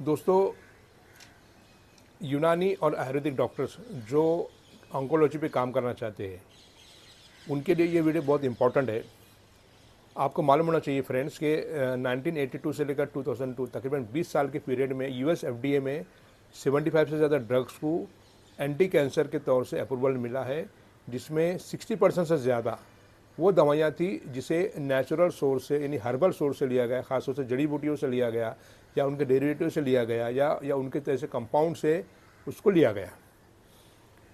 दोस्तों, यूनानी और आयुर्वेदिक डॉक्टर्स जो ऑन्कोलॉजी पे काम करना चाहते हैं उनके लिए ये वीडियो बहुत इंपॉर्टेंट है। आपको मालूम होना चाहिए फ्रेंड्स कि 1982 से लेकर 2002 तकरीबन 20 साल के पीरियड में यूएस एफडीए में 75 से ज़्यादा ड्रग्स को एंटी कैंसर के तौर से अप्रूवल मिला है, जिसमें 60% से ज़्यादा वो दवाइयाँ थी जिसे नेचुरल सोर्स से यानी हर्बल सोर्स से लिया गया, ख़ासतौर से जड़ी बूटियों से लिया गया या उनके डेरिवेटिव से लिया गया या उनके तरह से कंपाउंड से उसको लिया गया।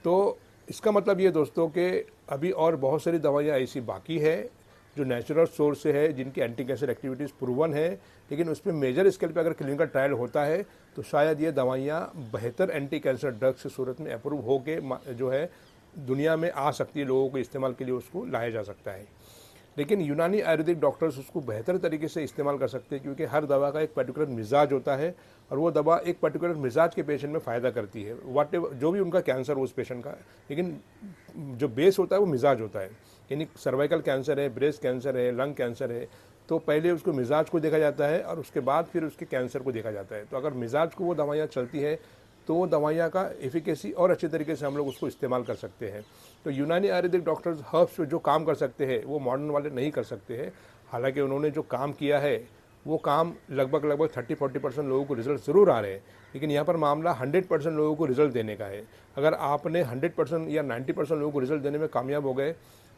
तो इसका मतलब ये दोस्तों कि अभी और बहुत सारी दवाइयाँ ऐसी बाकी है जो नेचुरल सोर्स से है, जिनकी एंटी कैंसर एक्टिविटीज़ प्रूवन है, लेकिन उस पर मेजर स्केल पे अगर क्लिनिकल ट्रायल होता है तो शायद ये दवाइयाँ बेहतर एंटी कैंसर ड्रग्स की सूरत में अप्रूव हो के जो है दुनिया में आ सकती है, लोगों को इस्तेमाल के लिए उसको लाया जा सकता है। लेकिन यूनानी आयुर्वेदिक डॉक्टर्स उसको बेहतर तरीके से इस्तेमाल कर सकते हैं, क्योंकि हर दवा का एक पर्टिकुलर मिजाज होता है और वो दवा एक पर्टिकुलर मिजाज के पेशेंट में फ़ायदा करती है, वाट जो भी उनका कैंसर हो उस पेशेंट का। लेकिन जो बेस होता है वो मिजाज होता है, यानी सर्वाइकल कैंसर है, ब्रेस्ट कैंसर है, लंग कैंसर है, तो पहले उसको मिजाज को देखा जाता है और उसके बाद फिर उसके कैंसर को देखा जाता है। तो अगर मिजाज को वो दवाइयाँ चलती है तो वो दवाइयाँ का एफिकेसी और अच्छे तरीके से हम लोग उसको इस्तेमाल कर सकते हैं। तो यूनानी आयुर्वेदिक डॉक्टर्स हर्ब्स जो काम कर सकते हैं वो मॉडर्न वाले नहीं कर सकते हैं। हालांकि उन्होंने जो काम किया है वो काम लगभग 30-40% लोगों को रिजल्ट ज़रूर आ रहे हैं, लेकिन यहाँ पर मामला 100% लोगों को रिजल्ट देने का है। अगर आपने 100% या 90% लोगों को रिजल्ट देने में कामयाब हो गए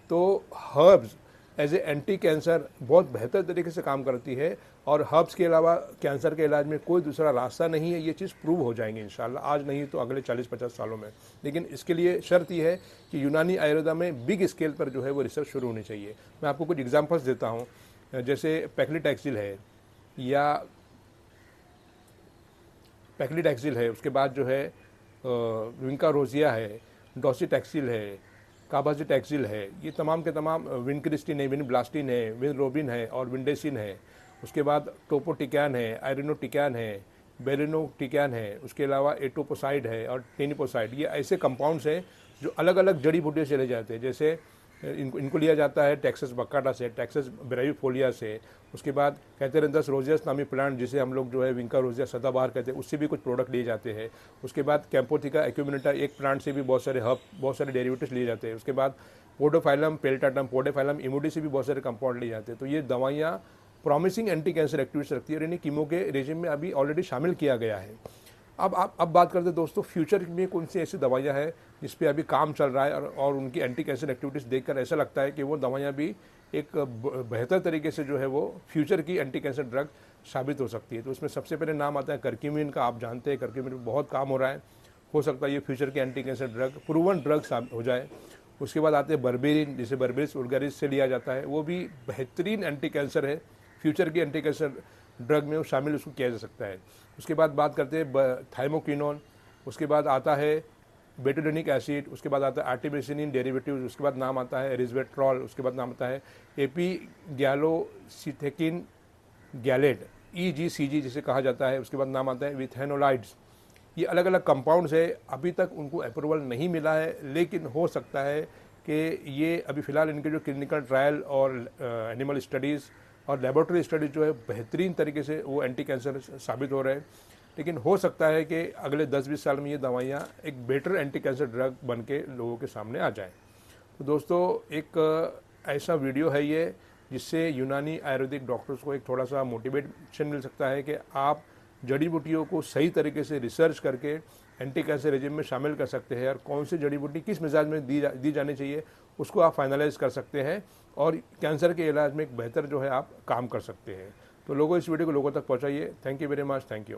तो herbs as a anti cancer बहुत बेहतर तरीके से काम करती है, और हर्ब्स के अलावा कैंसर के इलाज में कोई दूसरा रास्ता नहीं है। ये चीज़ प्रूव हो जाएंगी इंशाल्लाह, आज नहीं तो अगले 40-50 सालों में। लेकिन इसके लिए शर्त यह है कि यूनानी आयुर्वेदा में बिग स्केल पर जो है वो रिसर्च शुरू होनी चाहिए। मैं आपको कुछ एग्जांपल्स देता हूँ, जैसे पैक्लिटैक्सिल है, उसके बाद जो है विंका रोजिया है, डॉसीटैक्सिल है, कार्बाजीटैक्सिल है, ये तमाम के तमाम, विनक्रिस्टिन है, विनब्लास्टिन है, विनरोबिन है और विंडेसिन है। उसके बाद टोपोटिकैन है, आयरिनोटिकैन है, बेलिनोटिकैन है, उसके अलावा एटोपोसाइड है और टेनिपोसाइड। ये ऐसे कंपाउंड्स हैं जो अलग अलग जड़ी बूटियों से ले जाते हैं। जैसे इनको लिया जाता है टेक्सास बक्काटा से, टेक्सास ब्रायोफोलिया से। उसके बाद कैथेरिनथस रोजियस नामी प्लांट, जिसे हम लोग जो है विंका रोजिया सदाबहार कहते हैं, उससे भी कुछ प्रोडक्ट लिए जाते हैं। उसके बाद कैम्पोथिका एक्यूमिनेटा एक प्लांट से भी बहुत सारे डेरिवेटिव्स लिए जाते हैं। उसके बाद पोडोफाइलम पेल्टाटम, पोडोफाइलम इमोडी से भी बहुत सारे कंपाउंड लिए जाते हैं। तो ये दवाइयाँ प्रॉमिसिंग एंटी कैंसर एक्टिविटीज रखती है और इन्हें कीमो के रेजिम में अभी ऑलरेडी शामिल किया गया है। अब बात करते हैं दोस्तों, फ्यूचर में कौन सी ऐसी दवाइयाँ हैं जिस पे अभी काम चल रहा है और उनकी एंटी कैंसर एक्टिविटीज़ देखकर ऐसा लगता है कि वो दवाइयाँ भी एक बेहतर तरीके से जो है वो फ्यूचर की एंटी कैंसर ड्रग साबित हो सकती है। तो उसमें सबसे पहले नाम आता है कर्क्यूमिन का। आप जानते हैं कर्क्यूमिन पर बहुत काम हो रहा है, हो सकता है ये फ्यूचर की anti cancer drug proven drug हो जाए। उसके बाद आते हैं बर्बेरिन, जिसे बर्बेरिस वुल्गारिस से लिया जाता है, वो भी बेहतरीन एंटी कैंसर है, फ्यूचर की एंटी कैंसर ड्रग में वो शामिल उसको किया जा सकता है। उसके बाद बात करते हैं थाइमोकिनोन, उसके बाद आता है बेटोडेनिक एसिड, उसके बाद आता है आर्टिमिसिनिन डेरिवेटिव, उसके बाद नाम आता है रिस्वेट्रॉल, उसके बाद नाम आता है एपीगैलोसिथेकिन गैलेट, EGCG जिसे कहा जाता है। उसके बाद नाम आता है विथेनोलाइड्स। ये अलग अलग कंपाउंड्स है, अभी तक उनको अप्रूवल नहीं मिला है, लेकिन हो सकता है कि ये अभी फ़िलहाल इनके जो क्लिनिकल ट्रायल और एनिमल स्टडीज़ और लेबोरेटरी स्टडीज़ जो है बेहतरीन तरीके से वो एंटी कैंसर साबित हो रहे हैं। लेकिन हो सकता है कि अगले 10-20 साल में ये दवाइयाँ एक बेटर एंटी कैंसर ड्रग बन के लोगों के सामने आ जाएँ। तो दोस्तों, एक ऐसा वीडियो है ये जिससे यूनानी आयुर्वेदिक डॉक्टर्स को एक थोड़ा सा मोटिवेशन मिल सकता है कि आप जड़ी बूटियों को सही तरीके से रिसर्च करके एंटी कैंसर रेजिम में शामिल कर सकते हैं, और कौन सी जड़ी बूटी किस मिजाज में दी जानी चाहिए उसको आप फाइनलाइज कर सकते हैं, और कैंसर के इलाज में एक बेहतर जो है आप काम कर सकते हैं। तो लोगों, इस वीडियो को लोगों तक पहुंचाइए। Thank you very much, thank you.